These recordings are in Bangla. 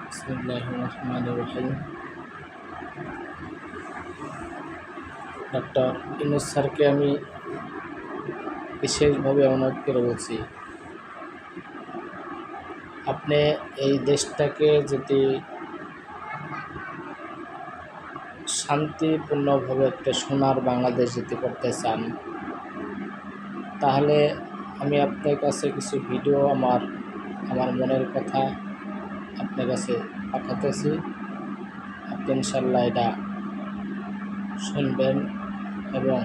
বিসমিল্লাহির রহমানির রহিম। ডক্টর ইউনূস স্যারকে আমি বিশেষভাবে অনুরোধ করে বলছি, আপনি এই দেশটাকে যদি শান্তিপূর্ণভাবে একটা সোনার বাংলাদেশ যদি করতে চান, তাহলে আমি আপনার কাছে কিছু ভিডিও আমার মনের কথা আপনার কাছে পাঠাতেছি। আপনি ইনশাল্লাহ এটা শুনবেন এবং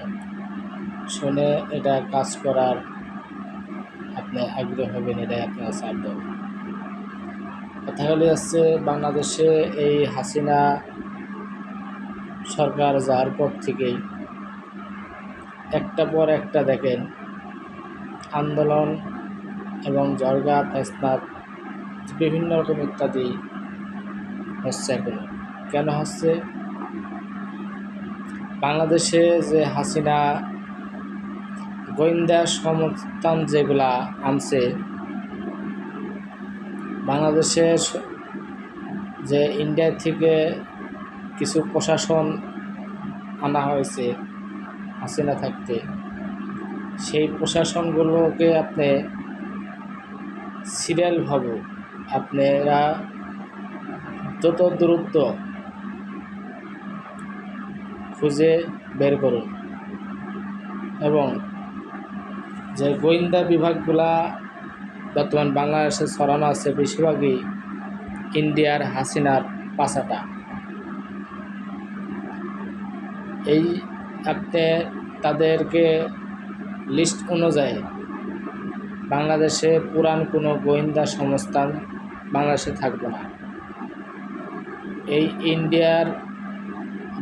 শুনে এটা কাজ করার আপনি আগ্রহ হবেন, এটাই আপনার চাপ দেব। কথাগুলি হচ্ছে, বাংলাদেশে এই হাসিনা সরকার যাওয়ার পর থেকেই একটা পর একটা দেখেন আন্দোলন এবং জর্গা ফেসনাদ বিভিন্ন রকম ইত্যাদি হচ্ছে। এখন কেন হচ্ছে? বাংলাদেশে যে হাসিনা গোয়েন্দা সংস্থান যেগুলা আনছে, বাংলাদেশের যে ইন্ডিয়া থেকে কিছু প্রশাসন আনা হয়েছে হাসিনা থাকতে, সেই প্রশাসনগুলোকে আপনি সিরিয়ালভাবে আপনারা যত দ্রুত খুঁজে বের করুন এবং যে গোয়েন্দা বিভাগগুলা বর্তমান বাংলাদেশে ছড়ানো আছে, বেশিরভাগই ইন্ডিয়ার হাসিনার পাশাটা। এই আপনি তাদেরকে লিস্ট অনুযায়ী বাংলাদেশে পুরান কোনো গোয়েন্দা সংস্থান বাংলাদেশে থাকবে না। এই ইন্ডিয়ার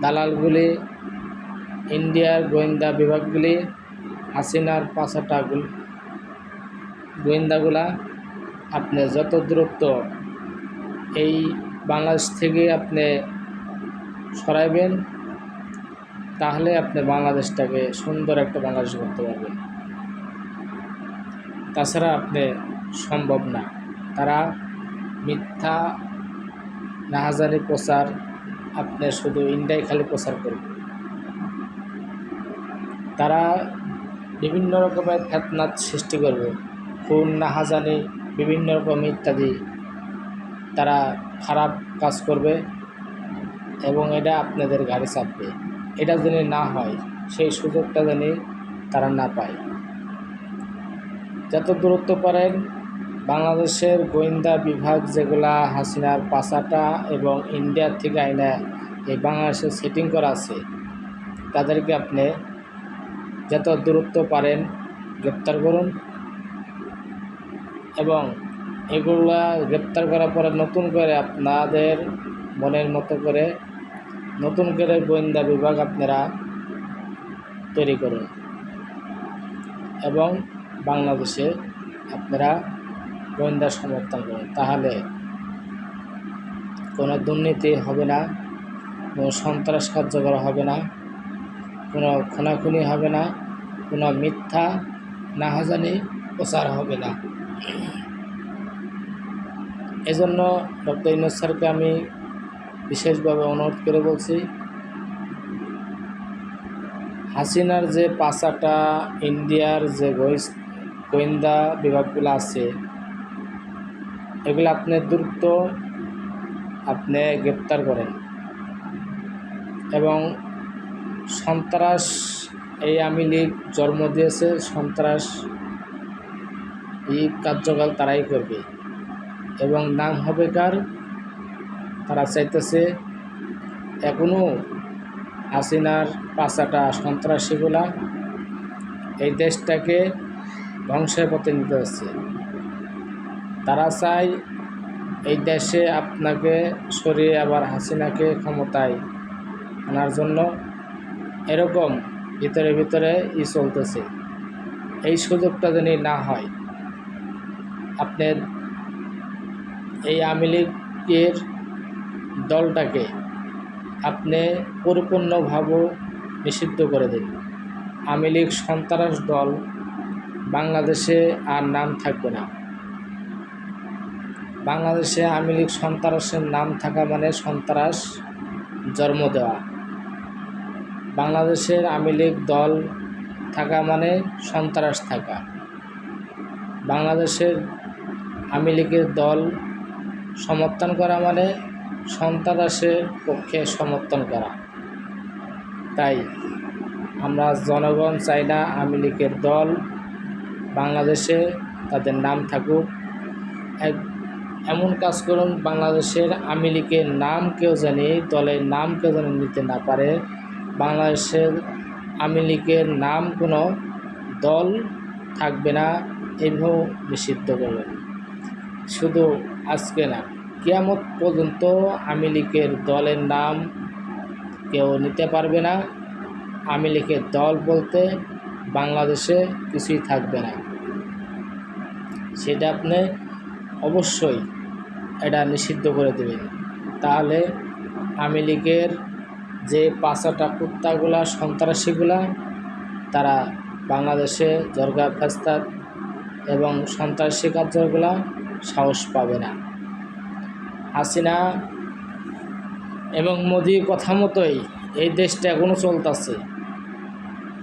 দালালগুলি, ইন্ডিয়ার গোয়েন্দা বিভাগগুলি হাসিনার পাশাটা গোয়েন্দাগুলা আপনি যত দ্রুত এই বাংলাদেশ থেকে আপনি সরাইবেন, তাহলে আপনি বাংলাদেশটাকে সুন্দর একটা বাংলাদেশ করতে পারবেন। তাছাড়া আপনি সম্ভব না। তারা মিথ্যা নাহাজারি প্রচার আপনি শুধু ইন্ডিয়ায় খালি প্রচার করবে। তারা বিভিন্ন রকমের ফিতনার সৃষ্টি করবে, খুন নাহাজানি বিভিন্ন রকম ইত্যাদি তারা খারাপ কাজ করবে এবং এটা আপনাদের ঘাড়ে চাপবে। এটা যেন না হয়, সেই সুযোগটা যেন তারা না পায়। যত দূরত্ব পারেন বাংলাদেশের গোয়েন্দা বিভাগ যেগুলা হাসিনার পাশাটা এবং ইন্ডিয়ার থেকে আইনা এই বাংলাদেশে সেটিং করা আছে, তাদেরকে আপনি যত দূরত্ব পারেন গ্রেপ্তার করুন এবং এগুলা গ্রেপ্তার করার পরে নতুন করে আপনাদের মনের মতো করে নতুন করে গোয়েন্দা বিভাগ আপনারা তৈরি করুন এবং বাংলাদেশে আপনারা গোয়েন্দা সমর্থন করুন। তাহলে কোনো দুর্নীতি হবে না, কোনো সন্ত্রাস কার্যকর হবে না, কোনো খুনাখুনি হবে না, কোনো মিথ্যা নাহাজানি প্রচার হবে না। এজন্য ডক্টর ইউনূস স্যারকে আমি বিশেষভাবে অনুরোধ করে বলছি, হাসিনার যে পাশাটা ইন্ডিয়ার যে গোয়েন্দা বিভাগগুলো আছে, এগুলো আপনি দ্রুত আপনি গ্রেপ্তার করেন এবং সন্ত্রাস, এই আওয়ামী লীগ জন্ম দিয়েছে সন্ত্রাস, এই কার্যকলাপ তারাই করবে এবং নাম হবে কার? তারা চাইতেছে এখনও হাসিনার পাশাটা সন্ত্রাসীগুলা এই দেশটাকে ধ্বংসের পথে নিতে হচ্ছে। তারা চায় এই দেশে আপনাকে সরিয়ে আবার হাসিনাকে ক্ষমতায় আনার জন্য এরকম ভিতরে ভিতরে চলতেছে। এই সুযোগটা যেন না হয়, আপনি এই আওয়ামী লীগের দলটাকে আপনি পরিপূর্ণভাবে নিষিদ্ধ করে দিন। আওয়ামী লীগ সন্ত্রাস দল বাংলাদেশে আর নাম থাকবে না। বাংলাদেশে আওয়ামী লীগ সন্ত্রাসের নাম থাকা মানে সন্ত্রাস জন্ম দেওয়া। বাংলাদেশের আওয়ামী লীগ দল থাকা মানে সন্ত্রাস থাকা। বাংলাদেশের আওয়ামী লীগের দল সমর্থন করা মানে সন্ত্রাসের পক্ষে সমর্থন করা। তাই আমরা জনগণ চাই না আওয়ামী লীগের দল বাংলাদেশে তাদের নাম থাকুক। এমন কাজ করুন বাংলাদেশের আওয়ামী লীগের নাম কেউ জানি, দলের নাম কেউ যেন নিতে না পারে। বাংলাদেশের আওয়ামী লীগের নাম কোনো দল থাকবে না, এইভাবে নিষিদ্ধ করবেন। শুধু আজকে না, কিয়ামত পর্যন্ত আওয়ামী লীগের দলের নাম কেউ নিতে পারবে না। আওয়ামী লীগের দল বলতে বাংলাদেশে কিছুই থাকবে না। সেটা আপনি অবশ্যই এটা নিষিদ্ধ করে দেবেন। তাহলে আওয়ামী লীগের যে পাঁচাটা কুত্তাগুলা সন্ত্রাসীগুলা তারা বাংলাদেশে জরগা ফেস্তাদ এবং সন্ত্রাসী কার্যগুলা সাহস পাবে না। হাসিনা এবং মোদির কথা মতোই এই দেশটা এখনও চলতেছে।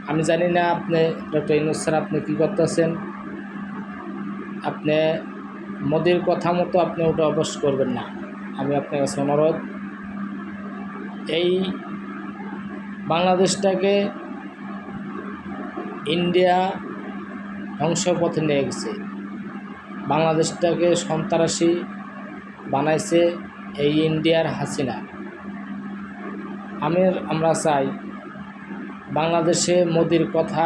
আমি জানি না আপনি ডক্টর ইউনূস স্যার আপনি কী করতেছেন। আপনি মোদির কথা মতো আপনি ওটা অভ্যাস করবেন না। আমি আপনার কাছে অনুরোধ, এই বাংলাদেশটাকে ইন্ডিয়া ধ্বংসপথে নিয়ে গেছে, বাংলাদেশটাকে সন্ত্রাসী বানাইছে এই ইন্ডিয়ার হাসিনা। আমরা চাই বাংলাদেশে মোদির কথা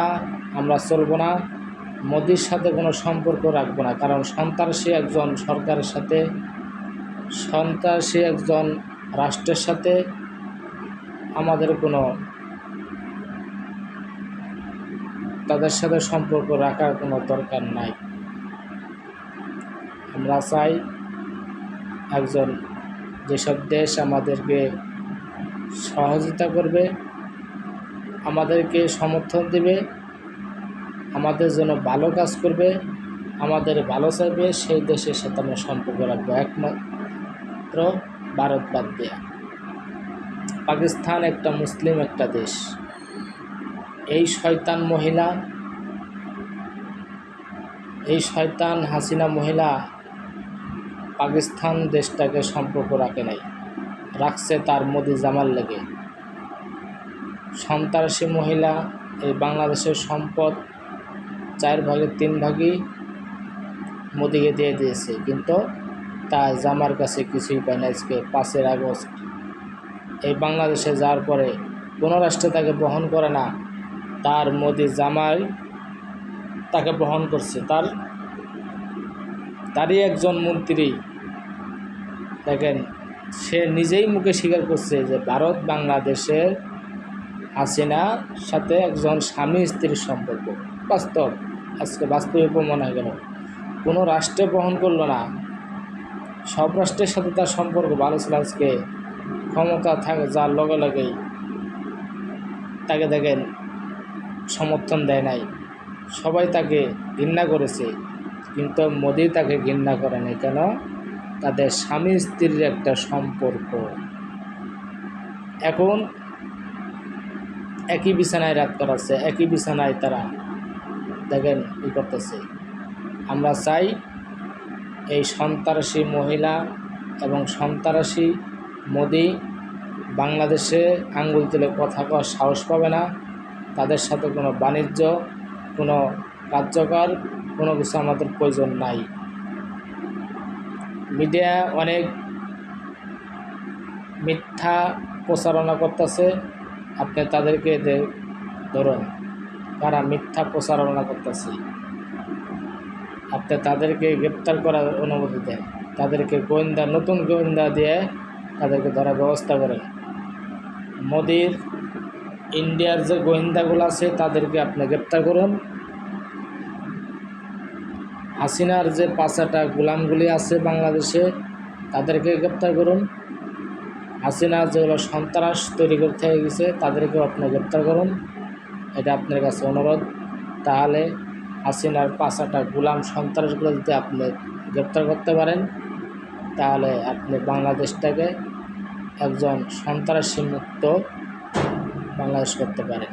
আমরা চলব না, মোদির সাথে কোনো সম্পর্ক রাখবো না। কারণ সন্ত্রাসী একজন সরকারের সাথে, সন্ত্রাসী একজন রাষ্ট্রের সাথে আমাদের কোনো তাদের সাথে সম্পর্ক রাখার কোনো দরকার নাই। আমরা চাই একজন যেসব দেশ আমাদেরকে সহযোগিতা করবে, আমাদেরকে সমর্থন দেবে, আমাদের জন্য ভালো কাজ করবে, আমাদের ভালো চাইবে, সেই দেশের সাথে আমরা সম্পর্ক রাখবো, একমাত্র ভারত বাদ দেয়া। পাকিস্তান একটা মুসলিম একটা দেশ। এই শয়তান মহিলা, এই শয়তান হাসিনা মহিলা পাকিস্তান দেশটাকে সম্পর্ক রাখে নাই, রাখছে তার মোদি জামাল লেগে। সন্ত্রাসী মহিলা এই বাংলাদেশের সম্পদ 4 ভাগের 3 ভাগই মোদিকে দিয়ে দিয়েছে, কিন্তু তার জামার কাছে কিছুই পায় না। আজকে 5 আগস্ট এই বাংলাদেশে যাওয়ার পরে কোনো রাষ্ট্রে তাকে বহন করে না, তার মোদি জামাই তাকে বহন করছে। তারই একজন মন্ত্রী দেখেন, সে নিজেই মুখে স্বীকার করছে যে ভারত বাংলাদেশের হাসিনার সাথে একজন স্বামী স্ত্রীর সম্পর্ক। বাস্তব, আজকে বাস্তবে প্রমাণ হয়ে গেল। কোনো রাষ্ট্রে বহন করলো না, সব রাষ্ট্রের সাথে তার সম্পর্ক ভালো ছিল। আজকে ক্ষমতা থাকে যার লগে লগেই তাকে দেখেন সমর্থন দেয় নাই, সবাই তাকে ঘৃণা করেছে, কিন্তু মোদি তাকে ঘৃণা করে নাই। কেন? তাদের স্বামী স্ত্রীর একটা সম্পর্ক। এখন একই বিছানায় রাত করাচ্ছে, একই বিছানায় তারা দেখেন ই করতেছে। আমরা চাই এই সন্ত্রাসী মহিলা এবং সন্ত্রাসী মোদি বাংলাদেশে আঙ্গুল তুলে কথা কওয়ার সাহস পাবে না। তাদের সাথে কোনো বাণিজ্য, কোনো কার্যকর কোনো কিছু আমাদের প্রয়োজন নাই। মিডিয়া অনেক মিথ্যা প্রচারণা করতেছে, আপনি তাদেরকে ধরুন কারা মিথ্যা প্রচারণা করতেছে, আপনি তাদেরকে গ্রেপ্তার করার অনুমতি দেন, তাদেরকে গোয়েন্দা, নতুন গোয়েন্দা দিয়ে তাদেরকে ধরার ব্যবস্থা করেন। মোদির ইন্ডিয়ার যে গোয়েন্দাগুলো আছে তাদেরকে আপনি গ্রেপ্তার করুন। হাসিনার যে 5টা গোলামগুলি আছে বাংলাদেশে তাদেরকে গ্রেপ্তার করুন। হাসিনা যেগুলো সন্ত্রাস তৈরি করতে গেছে তাদেরকেও আপনি গ্রেপ্তার করুন, এটা আপনার কাছে অনুরোধ। তাহলে হাসিনার 5টা গোলাম সন্ত্রাসগুলো যদি আপনি গ্রেপ্তার করতে পারেন, তাহলে আপনি বাংলাদেশটাকে একজন সন্ত্রাসী মুক্ত বাংলাদেশ করতে পারেন।